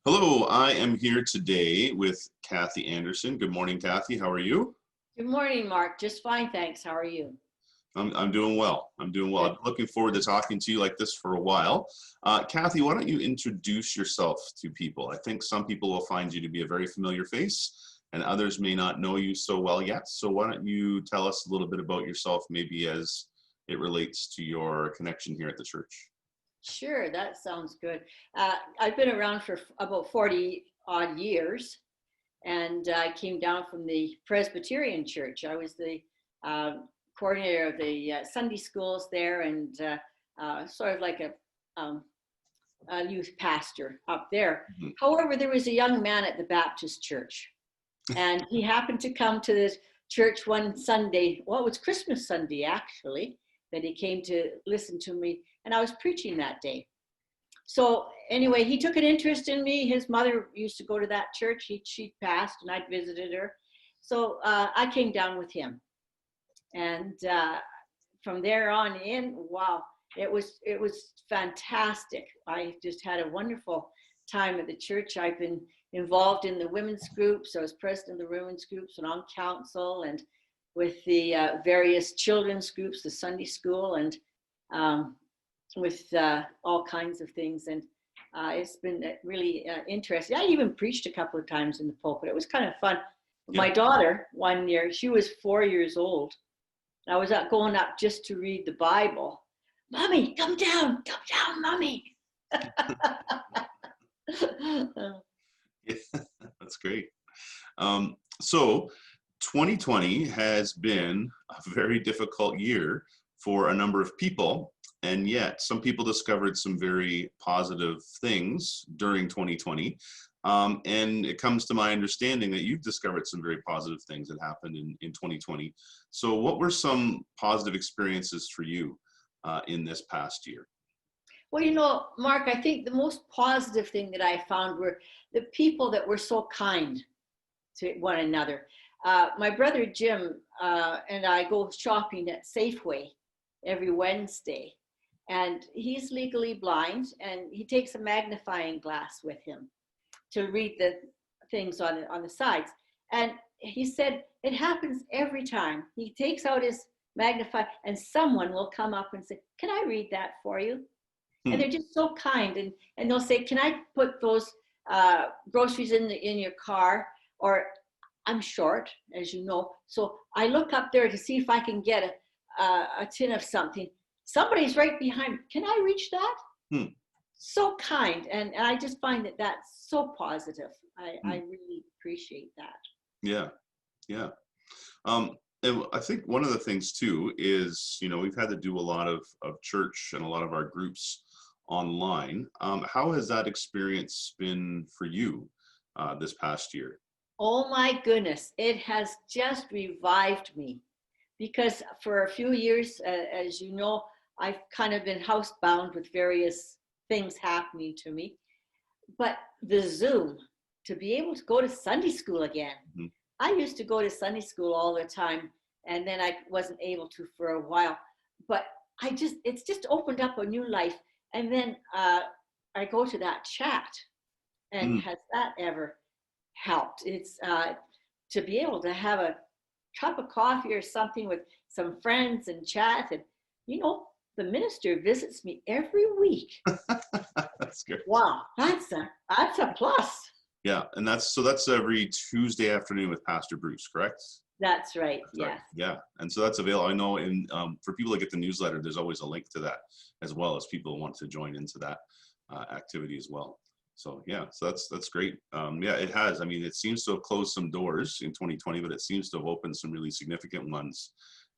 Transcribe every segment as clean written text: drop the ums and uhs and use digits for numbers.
Hello, I am here today with Kathie Anderson. Good morning, Kathie. How are you? Good morning, Mark. Just fine, thanks. How are you? I'm doing well. I'm doing well. Good. I'm looking forward to talking to you like this for a while. Kathie, why don't you introduce yourself to people? I think some people will find you to be a very familiar face, and others may not know you so well yet. So why don't you tell us a little bit about yourself, maybe as it relates to your connection here at the church? Sure, that sounds good. I've been around for about 40 odd years, and I came down from the Presbyterian Church. I was the uh, coordinator of the Sunday schools there and sort of like um, a youth pastor up there. Mhm. However, there was a young man at the Baptist church, and he happened to come to this church one Sunday. Well, it was Christmas Sunday, actually, that he came to listen to me, and I was preaching that day. So anyway, he took an interest in me. His mother used to go to that church. She passed, and I'd visited her. So I came down with him, and from there on in, wow, it was fantastic. I just had a wonderful time at the church. I've been involved in the women's groups. I was president of the women's groups and on council, and with the various children's groups, the Sunday school, and um, with all kinds of things. And it's been really interesting. I even preached a couple of times in the pulpit. It was kind of fun. Yeah. My daughter, one year, she was 4 years old. I was going up just to read the Bible. Mommy, come down, mommy. Yeah, that's great. So 2020 has been a very difficult year for a number of people, and yet some people discovered some very positive things during 2020. And it comes to my understanding that you've discovered some very positive things that happened in 2020. So what were some positive experiences for you in this past year? Well, Mark, I think the most positive thing that I found were the people that were so kind to one another. My brother Jim and I go shopping at Safeway every Wednesday, and he's legally blind, and he takes a magnifying glass with him to read the things on the sides. And he said it happens every time. He takes out his magnify, and someone will come up and say, "Can I read that for you?" And Hmm. they're just so kind, and they'll say, "Can I put those groceries in your car?" Or I'm short, as you know, so I look up there to see if I can get a tin of something. Somebody's right behind me. Can I reach that? Hmm. So kind, and I just find that that's so positive. I Hmm. really appreciate that. Yeah, yeah. And I think one of the things too is, we've had to do a lot of church and a lot of our groups online. How has that experience been for you this past year? Oh my goodness, it has just revived me because for a few years, as you know, I've kind of been housebound with various things happening to me. But the Zoom, to be able to go to Sunday school again. Mhm. I used to go to Sunday school all the time, and then I wasn't able to for a while. But it's just opened up a new life. And then I go to that chat, and Mm. has that ever helped? It's to be able to have a cup of coffee or something with some friends and chat. And, the minister visits me every week. That's good. Wow, that's a plus. Yeah, and that's every Tuesday afternoon with Pastor Bruce, correct? That's right. That's right. Yes. Yeah, and so that's available. I know in for people that get the newsletter, there's always a link to that as well as people want to join into that activity as well. So yeah, so that's great. Yeah, it has. I mean, it seems to have closed some doors in 2020, but it seems to have opened some really significant ones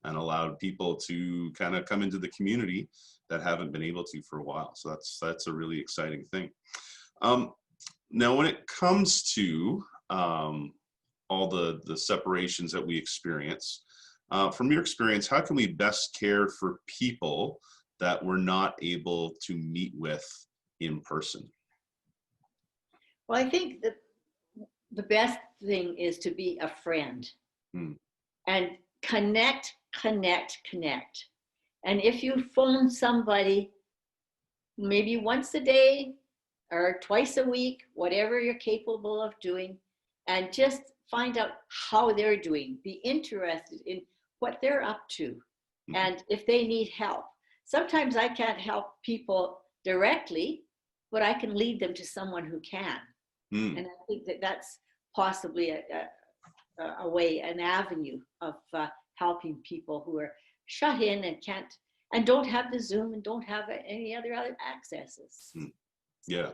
and allowed people to kind of come into the community that haven't been able to for a while. So that's a really exciting thing. Um, Now, when it comes to all the separations that we experience, from your experience, how can we best care for people that we're not able to meet with in person? Well, I think that the best thing is to be a friend Hmm. and connect, connect, connect. And if you phone somebody maybe once a day, or twice a week, whatever you're capable of doing, and just find out how they're doing. Be interested in what they're up to and if they need help. Sometimes I can't help people directly, but I can lead them to someone who can. Mm. And I think that that's possibly a way, an avenue of helping people who are shut in and can't, and don't have the Zoom and don't have any other accesses. Mm. Yeah.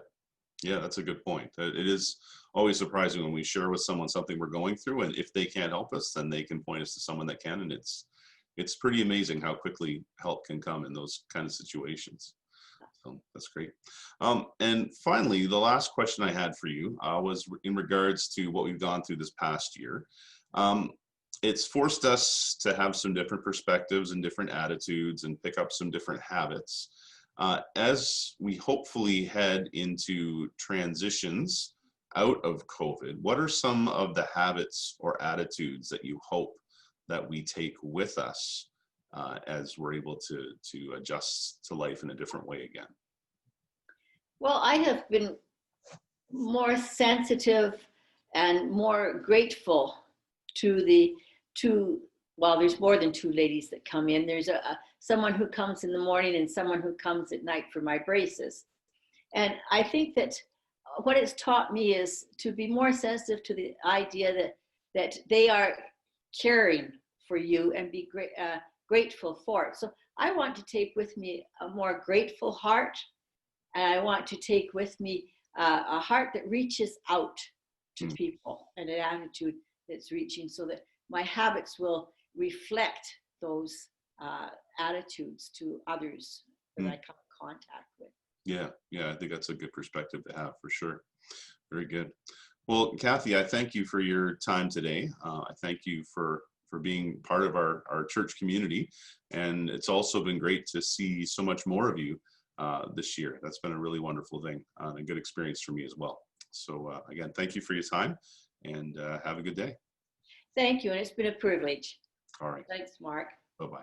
Yeah, that's a good point. It is always surprising when we share with someone something we're going through, and if they can't help us, then they can point us to someone that can. And it's pretty amazing how quickly help can come in those kind of situations. So that's great. And finally, the last question I had for you was in regards to what we've gone through this past year. It's forced us to have some different perspectives and different attitudes and pick up some different habits. As we hopefully head into transitions out of COVID, what are some of the habits or attitudes that you hope that we take with us as we're able to adjust to life in a different way again? Well, I have been more sensitive and more grateful to the two, well, there's more than two ladies that come in. There's someone who comes in the morning and someone who comes at night for my braces. And I think that what it's taught me is to be more sensitive to the idea that they are caring for you and be grateful for it. So I want to take with me a more grateful heart, and I want to take with me a heart that reaches out to people and an attitude that's reaching, so that my habits will reflect those attitudes to others that I come in contact with. Yeah, I think that's a good perspective to have for sure. Very good. Well, Kathie, I thank you for your time today. I thank you for being part of our church community. And it's also been great to see so much more of you this year. That's been a really wonderful thing and a good experience for me as well. So again, thank you for your time, and have a good day. Thank you, and it's been a privilege. All right. Thanks, Mark. Bye-bye.